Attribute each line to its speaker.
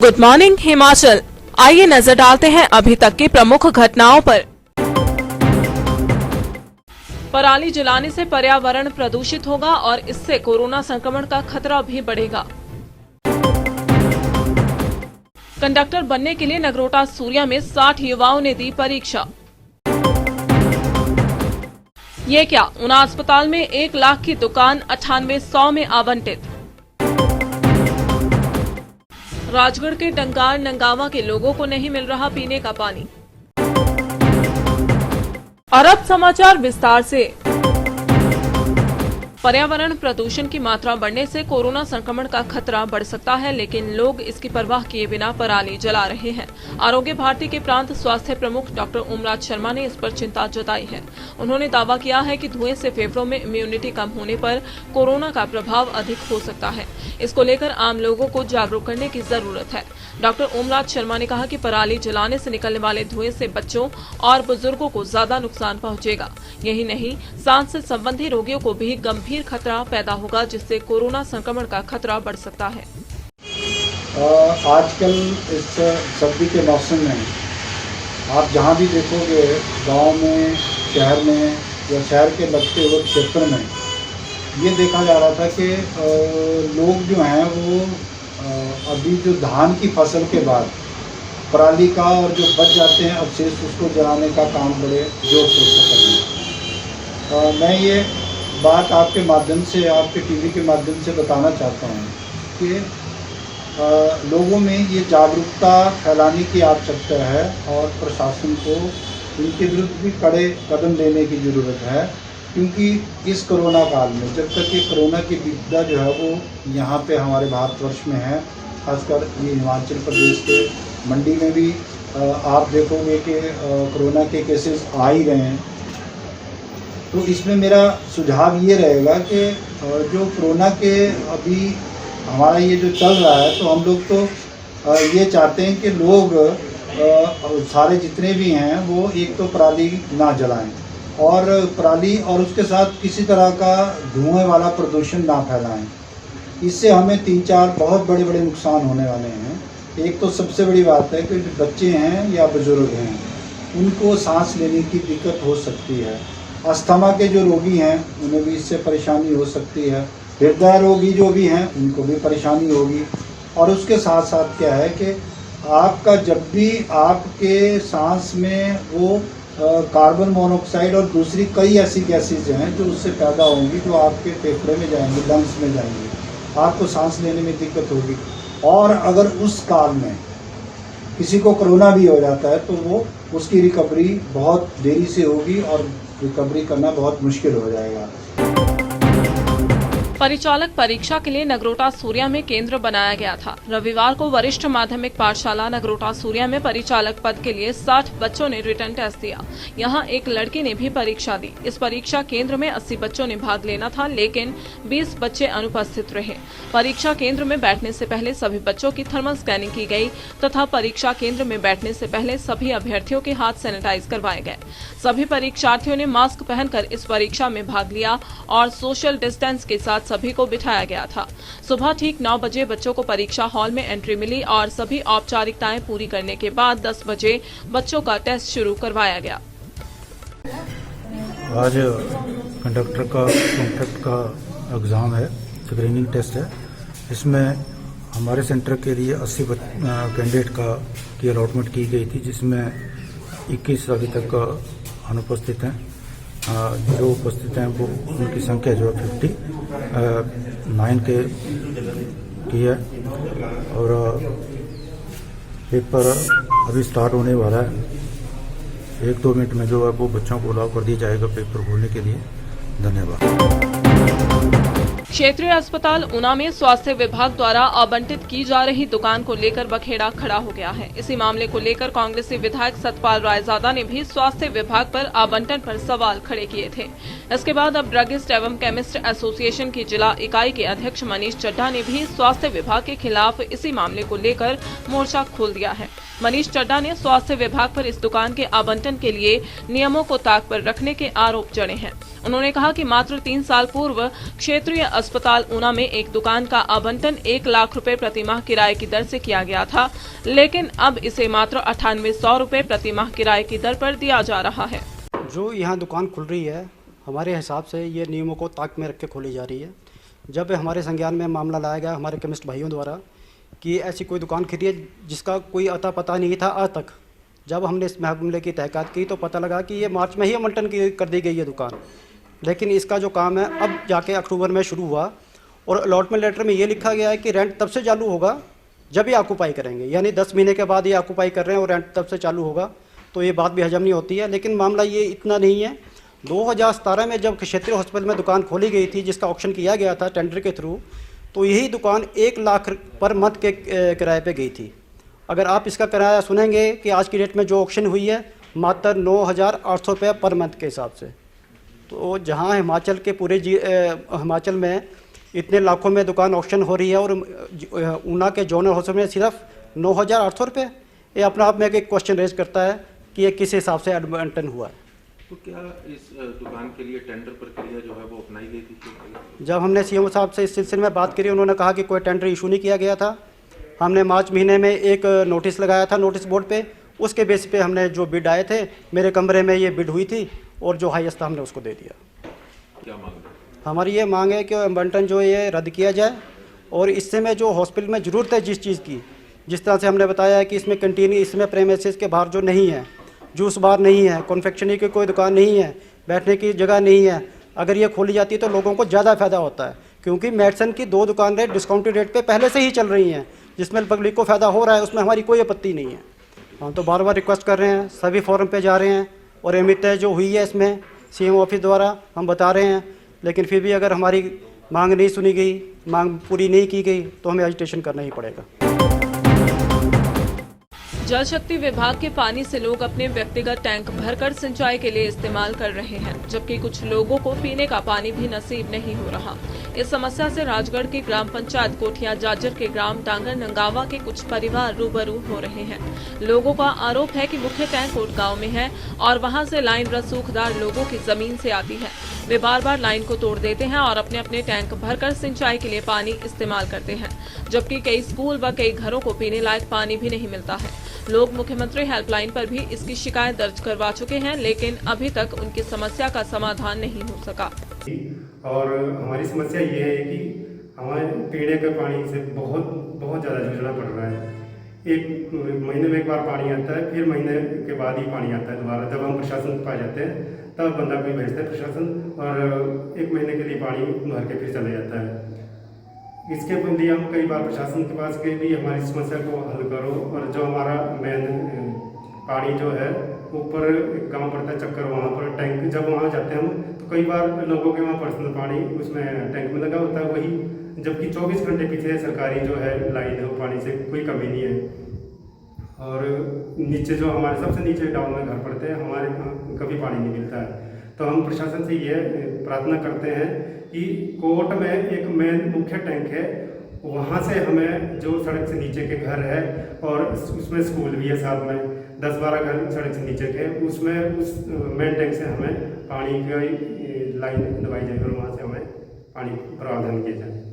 Speaker 1: Good morning Himachal. आइए नजर डालते हैं अभी तक की प्रमुख घटनाओं पर। पराली जलाने से पर्यावरण प्रदूषित होगा और इससे कोरोना संक्रमण का खतरा भी बढ़ेगा। कंडक्टर बनने के लिए नगरोटा सूर्या में 60 युवाओं ने दी परीक्षा। ये क्या, ऊना अस्पताल में 1 लाख की दुकान 9800 में आवंटित। राजगढ़ के डंगार नंगावा के लोगों को नहीं मिल रहा पीने का पानी। और अब समाचार विस्तार से। पर्यावरण प्रदूषण की मात्रा बढ़ने से कोरोना संक्रमण का खतरा बढ़ सकता है, लेकिन लोग इसकी परवाह किए बिना पराली जला रहे हैं। आरोग्य भारती के प्रांत स्वास्थ्य प्रमुख डॉक्टर ओमराज शर्मा ने इस पर चिंता जताई है। उन्होंने दावा किया है कि धुएं से फेफड़ों में इम्यूनिटी कम होने पर कोरोना का प्रभाव अधिक हो सकता है। इसको लेकर आम लोगों को जागरूक करने की जरूरत है। डॉक्टर ओमराज शर्मा ने कहा कि पराली जलाने से निकलने वाले धुएं से बच्चों और बुजुर्गों को ज्यादा नुकसान पहुंचेगा। यही नहीं, सांस से संबंधी रोगियों को भी गंभीर खतरा पैदा होगा, जिससे कोरोना संक्रमण का खतरा बढ़ सकता है।
Speaker 2: आजकल इस सर्दी के मौसम में आप जहां भी देखोगे, गांव में, शहर में या शहर के लगते हुए क्षेत्र में, ये देखा जा रहा था कि लोग जो हैं वो अभी जो धान की फसल के बाद पराली का और जो बच जाते हैं अवशेष, उसको जलाने का काम बड़े जोर शोर से कर रहे हैं। मैं ये बात आपके माध्यम से, आपके टीवी के माध्यम से बताना चाहता हूँ कि लोगों में ये जागरूकता फैलाने की आवश्यकता है और प्रशासन को इनके विरुद्ध भी कड़े कदम लेने की ज़रूरत है, क्योंकि इस कोरोना काल में, जब तक ये कोरोना की विपदा जो है वो यहाँ पे हमारे भारतवर्ष में है, खासकर ये हिमाचल प्रदेश के मंडी में भी आप देखोगे कि कोरोना के केसेस आ ही रहे हैं। तो इसमें मेरा सुझाव ये रहेगा कि जो कोरोना के अभी हमारा ये जो चल रहा है, तो हम लोग तो ये चाहते हैं कि लोग सारे जितने भी हैं वो एक तो पराली ना जलाएं और पराली और उसके साथ किसी तरह का धुएं वाला प्रदूषण ना फैलाएं। इससे हमें 3-4 बहुत बड़े बड़े नुकसान होने वाले हैं। एक तो सबसे बड़ी बात है कि जो बच्चे हैं या बुजुर्ग हैं, उनको सांस लेने की दिक्कत हो सकती है। अस्थमा के जो रोगी हैं उन्हें भी इससे परेशानी हो सकती है। हृदय रोगी जो भी हैं उनको भी परेशानी होगी। और उसके साथ साथ क्या है कि आपका जब भी आपके सांस में वो कार्बन मोनोऑक्साइड और दूसरी कई ऐसी गैसेज हैं जो उससे पैदा होंगी, जो आपके फेफड़े में जाएंगी, लंग्स में जाएंगी, आपको सांस लेने में दिक्कत होगी। और अगर उस काल में किसी को कोरोना भी हो जाता है तो वो उसकी रिकवरी बहुत देरी से होगी और रिकवरी करना बहुत मुश्किल हो जाएगा।
Speaker 1: परिचालक परीक्षा के लिए नगरोटा सूर्या में केंद्र बनाया गया था। रविवार को वरिष्ठ माध्यमिक पाठशाला नगरोटा सूर्या में परिचालक पद के लिए 60 बच्चों ने रिटर्न टेस्ट दिया। यहां एक लड़की ने भी परीक्षा दी। इस परीक्षा केंद्र में 80 बच्चों ने भाग लेना था, लेकिन 20 बच्चे अनुपस्थित रहे। परीक्षा केंद्र में बैठने से पहले सभी बच्चों की थर्मल स्कैनिंग की गई तथा परीक्षा केंद्र में बैठने से पहले सभी अभ्यर्थियों के हाथ सैनिटाइज करवाए गए। सभी परीक्षार्थियों ने मास्क पहनकर इस परीक्षा में भाग लिया और सोशल डिस्टेंस के साथ सभी को बिठाया गया था। सुबह ठीक 9 बजे बच्चों को परीक्षा हॉल में एंट्री मिली और सभी औपचारिकताएं पूरी करने के बाद 10 बजे बच्चों का टेस्ट शुरू करवाया गया।
Speaker 3: आज कंडक्टर का एग्ज़ाम है, स्क्रीनिंग टेस्ट है। इसमें हमारे सेंटर के लिए 80 कैंडिडेट की अलॉटमेंट की गई थी, जिसमें 21 अभी तक अनुपस्थित हैं। जो उपस्थित हैं वो उनकी संख्या जो 59 की है। और पेपर अभी स्टार्ट होने वाला है। 1-2 मिनट में जो है वो बच्चों को अलाउ कर दिया जाएगा पेपर खोलने के लिए। धन्यवाद।
Speaker 1: क्षेत्रीय अस्पताल ऊना में स्वास्थ्य विभाग द्वारा आवंटित की जा रही दुकान को लेकर बखेड़ा खड़ा हो गया है। इसी मामले को लेकर कांग्रेसी विधायक सतपाल रायजादा ने भी स्वास्थ्य विभाग पर आवंटन पर सवाल खड़े किए थे। इसके बाद अब ड्रगिस्ट एवं केमिस्ट एसोसिएशन की जिला इकाई के अध्यक्ष मनीष चड्ढा ने भी स्वास्थ्य विभाग के खिलाफ इसी मामले को लेकर मोर्चा खोल दिया है। मनीष चड्ढा ने स्वास्थ्य विभाग पर इस दुकान के आवंटन के लिए नियमों को ताक पर रखने के आरोप जड़े हैं। उन्होंने कहा कि मात्र 3 साल पूर्व क्षेत्रीय अस्पताल ऊना में एक दुकान का आवंटन 1 लाख रुपए प्रति माह किराए की दर से किया गया था, लेकिन अब इसे मात्र 9800 रुपए प्रति माह किराए की दर पर दिया जा रहा है।
Speaker 4: जो यहाँ दुकान खुल रही है, हमारे हिसाब से ये नियमों को ताक में रख के खोली जा रही है। जब हमारे संज्ञान में मामला लाया गया हमारे केमिस्ट भाइयों द्वारा कि ऐसी कोई दुकान खुली है जिसका कोई अता पता नहीं था आज तक, जब हमने इस मामले की तहकीकात की तो पता लगा कि ये मार्च में ही आवंटन कर दी गई है दुकान, लेकिन इसका जो काम है अब जाके अक्टूबर में शुरू हुआ और अलॉटमेंट लेटर में ये लिखा गया है कि रेंट तब से चालू होगा जब ये ऑक्यूपाई करेंगे, यानी 10 महीने के बाद ये ऑक्यूपाई कर रहे हैं और रेंट तब से चालू होगा, तो ये बात भी हजम नहीं होती है। लेकिन मामला ये इतना नहीं है। 2017 में जब क्षेत्रीय हॉस्पिटल में दुकान खोली गई थी जिसका ऑक्शन किया गया था टेंडर के थ्रू, तो यही दुकान 1 लाख पर मंथ के किराए पे गई थी। अगर आप इसका किराया सुनेंगे कि आज की डेट में जो ऑक्शन हुई है मात्र 9,800 रुपये पर मंथ के हिसाब से, तो जहां हिमाचल के पूरे हिमाचल में इतने लाखों में दुकान ऑक्शन हो रही है और ऊना के जोनल हॉस्पिटल में सिर्फ 9,800 रुपये, ये अपने आप में एक क्वेश्चन रेज करता है कि ये किस हिसाब से आवंटन हुआ है।
Speaker 5: तो क्या इस दुकान के लिए टेंडर प्रक्रिया जो है वो अपनाई गई थी?
Speaker 4: जब हमने सीएम साहब से इस सिलसिले में बात करी, उन्होंने कहा कि कोई टेंडर इशू नहीं किया गया था। हमने मार्च महीने में एक नोटिस लगाया था नोटिस बोर्ड पे, उसके बेस पे हमने जो बिड आए थे मेरे कमरे में ये बिड हुई थी और जो हाईएस्ट था हमने उसको दे दिया।
Speaker 5: क्या मांग है?
Speaker 4: हमारी ये मांग है कि आवंटन जो ये रद्द किया जाए और इससे में जो हॉस्पिटल में ज़रूरत है जिस चीज़ की, जिस तरह से हमने बताया है कि इसमें कंटीन, इसमें प्रेमिसेस के बाहर जो नहीं है, जूस बार नहीं है, कॉन्फेक्शनरी की कोई दुकान नहीं है, बैठने की जगह नहीं है, अगर ये खोली जाती है तो लोगों को ज़्यादा फ़ायदा होता है, क्योंकि मेडिसिन की 2 दुकानें डिस्काउंटेड रेट पे पहले से ही चल रही हैं जिसमें पब्लिक को फ़ायदा हो रहा है, उसमें हमारी कोई आपत्ति नहीं है। हम तो बार बार रिक्वेस्ट कर रहे हैं, सभी फोरम पे जा रहे हैं और अहमियत जो हुई है इसमें सीएम ऑफिस द्वारा हम बता रहे हैं, लेकिन फिर भी अगर हमारी मांग नहीं सुनी गई, मांग पूरी नहीं की गई तो हमें एजिटेशन करना ही पड़ेगा।
Speaker 1: जल शक्ति विभाग के पानी से लोग अपने व्यक्तिगत टैंक भरकर सिंचाई के लिए इस्तेमाल कर रहे हैं, जबकि कुछ लोगों को पीने का पानी भी नसीब नहीं हो रहा। इस समस्या से राजगढ़ की ग्राम पंचायत कोठिया जाजर के ग्राम डांगर नंगावा के कुछ परिवार रूबरू हो रहे हैं। लोगों का आरोप है कि मुख्य टैंक कोट गांव में है और वहां से लाइन रसूखदार लोगों की जमीन से आती है। वे बार बार लाइन को तोड़ देते हैं और अपने अपने टैंक भरकर सिंचाई के लिए पानी इस्तेमाल करते हैं, जबकि कई स्कूल व कई घरों को पीने लायक पानी भी नहीं मिलता है। लोग मुख्यमंत्री हेल्पलाइन पर भी इसकी शिकायत दर्ज करवा चुके हैं, लेकिन अभी तक उनकी समस्या का समाधान नहीं हो सका।
Speaker 6: और हमारी समस्या ये है कि हमारे पीने के पानी से बहुत ज़्यादा जूझना पड़ रहा है। एक महीने में एक बार पानी आता है, फिर महीने के बाद ही पानी आता है दोबारा। जब हम प्रशासन के पास जाते हैं तब बंदा कोई भेजता है प्रशासन, और 1 महीने के लिए पानी भर के फिर चले जाता है। इसके बंदी हम कई बार प्रशासन के पास गए भी हमारी समस्या को हल करो, और जो हमारा मेन पानी जो है ऊपर एक गाँव पड़ता है चक्कर, वहाँ पर टैंक, जब वहाँ जाते हैं हम तो कई बार लोगों के वहाँ पर्सनल पानी उसमें टैंक में लगा होता है वही, जबकि 24 घंटे पीछे सरकारी जो है लाइन है वो पानी से कोई कमी नहीं है। और नीचे जो हमारे सबसे नीचे डाउन में घर पड़ते हैं, हमारे कभी पानी नहीं मिलता है। तो हम प्रशासन से ये प्रार्थना करते हैं कि कोर्ट में एक मेन मुख्य टैंक है, वहाँ से हमें जो सड़क से नीचे के घर है और उसमें स्कूल भी है साथ में, 10-12 घर सड़क से नीचे के, उसमें उस मेन टैंक से हमें पानी की लाइन दबाई जाए और वहाँ से हमें पानी प्रावधान किया जाए।